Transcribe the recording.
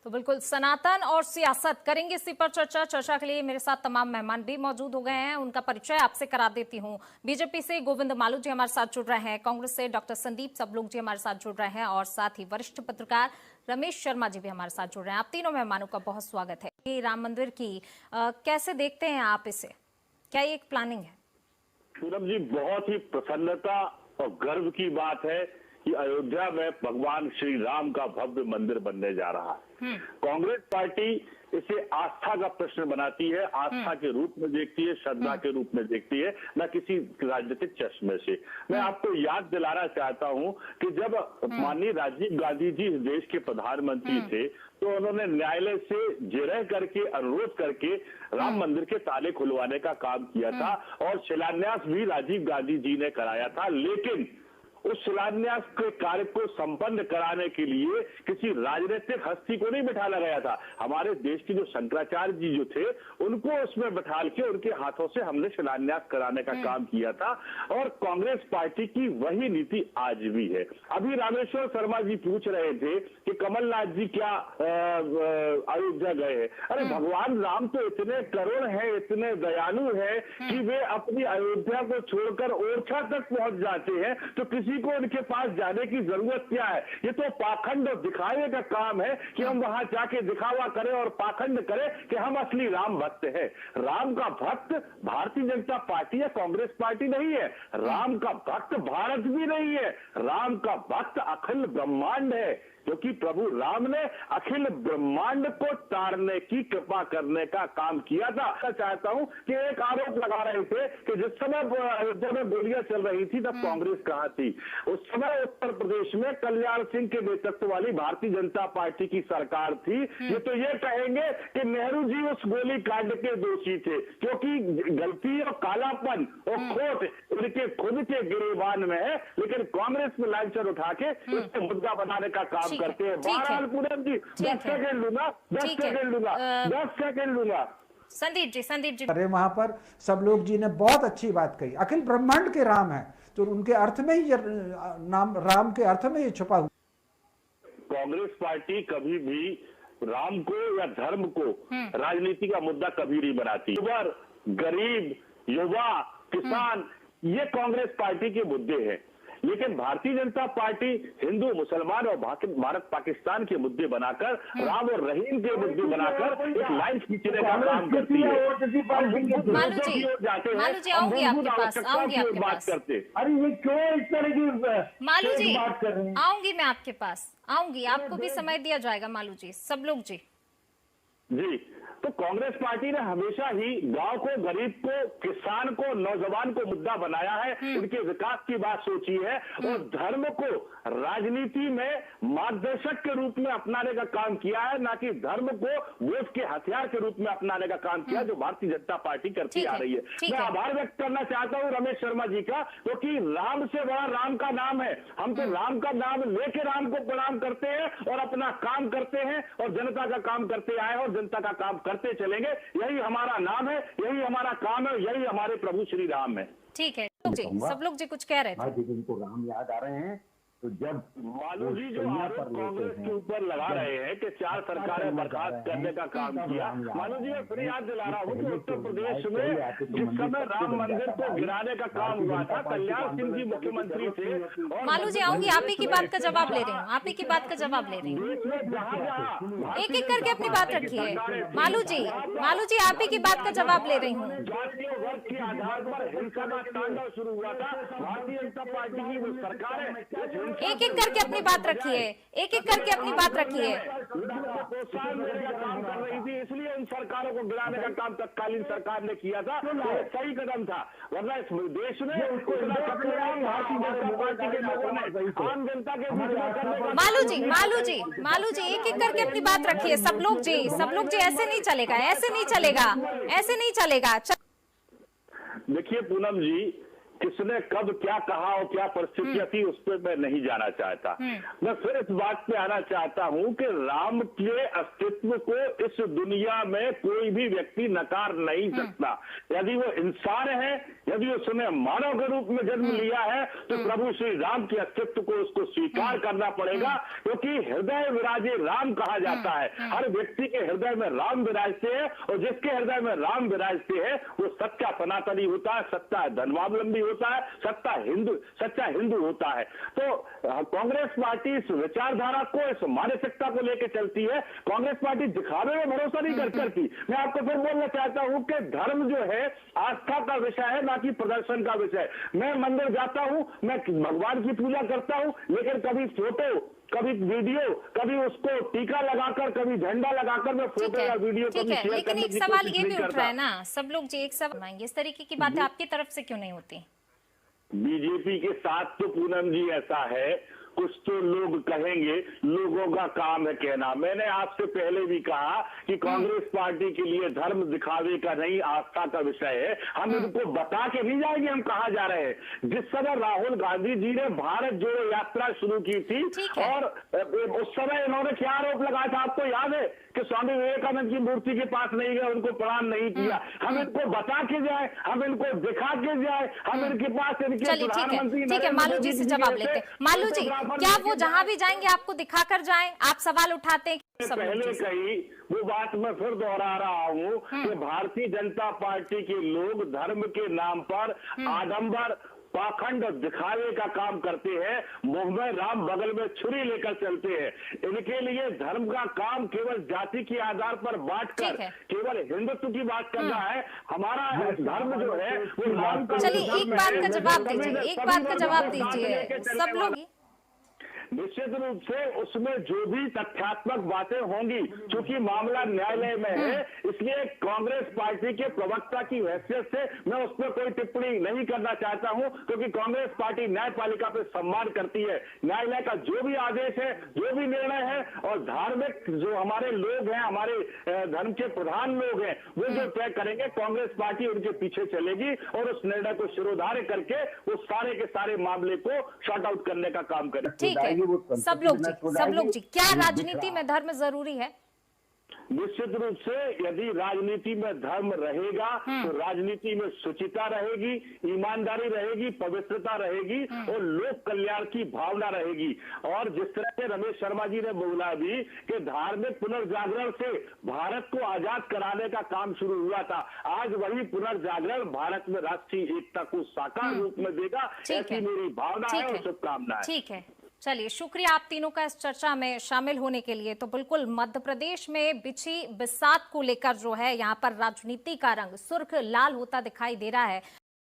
तो बिल्कुल सनातन और सियासत करेंगे इसी पर चर्चा के लिए मेरे साथ तमाम मेहमान भी मौजूद हो गए हैं। उनका परिचय आपसे करा देती हूं। बीजेपी से गोविंद मालू जी हमारे साथ जुड़ रहे हैं, कांग्रेस से डॉक्टर संदीप सबलोग जी हमारे साथ जुड़ रहे हैं और साथ ही वरिष्ठ पत्रकार रमेश शर्मा जी भी हमारे साथ जुड़ रहे हैं। आप तीनों मेहमानों का बहुत स्वागत है। कि राम मंदिर की कैसे देखते हैं आप इसे, क्या ये एक प्लानिंग है? पूनम जी, बहुत ही प्रसन्नता और गर्व की बात है कि अयोध्या में भगवान श्री राम का भव्य मंदिर बनने जा रहा है। कांग्रेस पार्टी इसे आस्था का प्रश्न बनाती है, आस्था के रूप में देखती है, श्रद्धा के रूप में देखती है, न किसी राजनीतिक चश्मे से। मैं आपको याद दिलाना चाहता हूं कि जब माननीय राजीव गांधी जी इस देश के प्रधानमंत्री थे तो उन्होंने न्यायालय से जिरह करके अनुरोध करके राम मंदिर के ताले खुलवाने का काम किया था और शिलान्यास भी राजीव गांधी जी ने कराया था। लेकिन उस शिलान्यास के कार्य को संपन्न कराने के लिए किसी राजनीतिक हस्ती को नहीं बिठाया गया था। हमारे देश के जो शंकराचार्य जी जो थे उनको उसमें बिठाल के उनके हाथों से हमने शिलान्यास कराने का काम किया था और कांग्रेस पार्टी की वही नीति आज भी है। अभी रामेश्वर शर्मा जी पूछ रहे थे कि कमलनाथ जी क्या अयोध्या गए हैं। अरे भगवान राम तो इतने करुण है, इतने दयालु है कि वे अपनी अयोध्या को छोड़कर ओरछा तक पहुंच जाते हैं, तो किसी को उनके पास जाने की जरूरत क्या है? ये तो पाखंड और दिखावे का काम है कि हम वहां जाके दिखावा करें और पाखंड करें कि हम असली राम भक्त हैं। राम का भक्त भारतीय जनता पार्टी या कांग्रेस पार्टी नहीं है, राम का भक्त भारत भी नहीं है, राम का भक्त अखिल ब्रह्मांड है, क्योंकि प्रभु राम ने अखिल ब्रह्मांड को तारने की कृपा करने का काम किया था। मैं चाहता हूं कि एक आरोप लगा रहे थे कि जिस समय अयोध्या में गोलियां चल रही थी तब कांग्रेस कहां थी? उस समय उत्तर प्रदेश में कल्याण सिंह के नेतृत्व वाली भारतीय जनता पार्टी की सरकार थी। ये तो ये कहेंगे कि नेहरू जी उस गोली कांड के दोषी थे, क्योंकि गलती और कालापन और खोट उनके खुद के गिरेबान में है, लेकिन कांग्रेस में लांछन उठा के उसको मुद्दा बनाने का काम करते हैं। बहरहाल पूनम जी 10 सेकंड लूंगा, 10 सेकंड लूंगा। संदीप जी अरे वहां पर सब लोग जी ने बहुत अच्छी बात कही, अखिल ब्रह्मांड के राम है, तो उनके अर्थ में ही नाम राम के अर्थ में ही छुपा हुआ। कांग्रेस पार्टी कभी भी राम को या धर्म को राजनीति का मुद्दा कभी नहीं बनाती। गरीब, युवा, किसान, ये कांग्रेस पार्टी के मुद्दे हैं, लेकिन भारतीय जनता पार्टी हिंदू, मुसलमान और भारत पाकिस्तान के मुद्दे बनाकर, राम और रहीम के मुद्दे बनाकर एक लाइन खींचने का काम करती है। मालू जी आऊंगी आपके पास, अरे ये क्यों इस तरह की मालू जी बात कर रहे हैं? आऊंगी मैं आपके पास, आऊंगी, आपको भी समय दिया जाएगा। मालू जी, सब लोग जी तो कांग्रेस पार्टी ने हमेशा ही गांव को, गरीब को, किसान को, नौजवान को मुद्दा बनाया है, उनके विकास की बात सोची है और धर्म को राजनीति में मार्गदर्शक के रूप में अपनाने का काम किया है, ना कि धर्म को वोट के हथियार के रूप में अपनाने का काम किया, जो भारतीय जनता पार्टी करती आ रही है। मैं आभार व्यक्त करना चाहता हूं रमेश शर्मा जी का, क्योंकि राम से बड़ा राम का नाम है। हम तो राम का नाम लेके राम को प्रणाम करते हैं और अपना काम करते हैं और जनता का काम करते आए और जनता का काम करते चलेंगे। यही हमारा नाम है, यही हमारा काम है, यही हमारे प्रभु श्री राम है। ठीक है जी, सब लोग जी कुछ कह रहे थे। आज जिनको राम याद आ रहे हैं, तो जब मालू जी जो आरोप कांग्रेस के ऊपर लगा रहे हैं कि 4 सरकारें बर्खास्त करने का काम किया, मालू जी मैं फिर याद दिला रहा हूँ कि उत्तर प्रदेश में जिस समय राम मंदिर को गिराने का काम हुआ था, कल्याण सिंह जी मुख्यमंत्री थे। मालू जी आऊंगी, आप ही की बात का जवाब ले रही हूँ, आप ही की बात का जवाब ले रही हूँ। एक एक करके अपनी बात रखिए। मालू जी आप ही की बात का जवाब ले रही हूँ। जातीय वर्ग के आधार पर हिंसा का तांडव शुरू हुआ था। भारतीय जनता पार्टी की जो सरकार है एक एक करके अपनी बात रखिए, एक एक करके अपनी बात रखिए। प्रोत्साहन देने का काम कर रही थी, इसलिए उन सरकारों को गिराने का काम तत्कालीन सरकार ने किया था। तो सही कदम था, वरना इस देश में भारतीय जनता पार्टी के लोगों ने आम जनता के बीच में करने का। मालू जी एक एक करके अपनी बात रखिए। सब लोग जी ऐसे नहीं चलेगा, ऐसे नहीं चलेगा। देखिए पूनम जी, किसने कब क्या कहा और क्या परिस्थितियां थी उस पर मैं नहीं जाना चाहता। मैं फिर इस बात पे आना चाहता हूं कि राम के अस्तित्व को इस दुनिया में कोई भी व्यक्ति नकार नहीं सकता। यदि वो इंसान है, यदि उसने मानव के रूप में जन्म लिया है, तो प्रभु श्री राम के अस्तित्व को उसको स्वीकार करना पड़ेगा, क्योंकि हृदय विराजे राम कहा जाता है। हर व्यक्ति के हृदय में राम विराजते हैं, और जिसके हृदय में राम विराजते हैं वो सच्चा सनातनी होता है, सच्चा धर्मावलंबी होता है, सच्चा हिंदू होता है। तो कांग्रेस पार्टी इस विचारधारा को, इस मानसिकता को लेकर चलती है। कांग्रेस पार्टी दिखावे में भरोसा नहीं करती। मैं आपको फिर बोलना चाहता हूं कि धर्म जो है आस्था का विषय है, ना कि प्रदर्शन का विषय। मैं मंदिर जाता हूं, मैं भगवान की पूजा करता हूं, लेकिन कभी फोटो, कभी वीडियो, कभी उसको टीका लगाकर, कभी झंडा लगाकर मैं फोटो या वीडियो कभी शेयर लेकिन करने एक की सवाल कोशिश ये नहीं भी उठ रहा है करता। ना, सब लोग जी एक सब मांगे, इस तरीके की बातें आपकी तरफ से क्यों नहीं होती? बीजेपी के साथ तो पूनम जी ऐसा है, कुछ तो लोग कहेंगे, लोगों का काम है कहना। मैंने आपसे पहले भी कहा कि कांग्रेस पार्टी के लिए धर्म दिखावे का नहीं, आस्था का विषय है। हम इनको बता के नहीं जाएंगे हम कहाँ जा रहे हैं। जिस समय राहुल गांधी जी ने भारत जोड़ो यात्रा शुरू की थी, और उस समय इन्होंने क्या आरोप लगाया था आपको याद है कि स्वामी विवेकानंद की मूर्ति के पास नहीं गए, उनको प्रणाम नहीं किया। हम इनको बता के जाए, हम इनको दिखा के जाए, हम इनके पास इनके प्रधानमंत्री ठीक है, मालू जी से जवाब लेते हैं। मालू जी, क्या वो जहां भी जाएंगे आपको दिखाकर जाएं? आप सवाल उठाते हैं सब पहले कही वो बात मैं फिर दोहरा रहा हूँ कि भारतीय जनता पार्टी के लोग धर्म के नाम पर आडंबर, पाखंड, दिखावे का काम करते हैं। मुंह में राम, बगल में छुरी लेकर चलते हैं। इनके लिए धर्म का काम केवल जाति के आधार पर बांटकर केवल हिंदुत्व की बात करना है। हमारा धर्म जो है वो राम का। चलिए एक बात का जवाब दीजिए, एक बात का जवाब दीजिए। सब लोग निश्चित रूप से उसमें जो भी तथ्यात्मक बातें होंगी, क्योंकि मामला न्यायालय में है, इसलिए कांग्रेस पार्टी के प्रवक्ता की हैसियत से मैं उस पर कोई टिप्पणी नहीं करना चाहता हूं, क्योंकि कांग्रेस पार्टी न्यायपालिका पे सम्मान करती है। न्यायालय का जो भी आदेश है, जो भी निर्णय है, और धार्मिक जो हमारे लोग हैं, हमारे धर्म के प्रधान लोग हैं, वो जो तय करेंगे, कांग्रेस पार्टी उनके पीछे चलेगी और उस निर्णय को शिरोधार्य करके वो सारे के सारे मामले को शॉर्ट आउट करने का काम करें। ठीक है, सब लोग जी, क्या राजनीति में धर्म जरूरी है? निश्चित रूप से यदि राजनीति में धर्म रहेगा तो राजनीति में शुचिता रहेगी, ईमानदारी रहेगी, पवित्रता रहेगी और लोक कल्याण की भावना रहेगी। और जिस तरह से रमेश शर्मा जी ने बोला भी कि धार्मिक पुनर्जागरण से भारत को आजाद कराने का काम शुरू हुआ था, आज वही पुनर्जागरण भारत में राष्ट्रीय एकता को साकार रूप में देगा, ऐसी मेरी भावना है और शुभकामना है। ठीक है, चलिए शुक्रिया आप तीनों का इस चर्चा में शामिल होने के लिए। तो बिल्कुल मध्य प्रदेश में बिछी बिसात को लेकर जो है यहाँ पर राजनीति का रंग सुर्ख लाल होता दिखाई दे रहा है।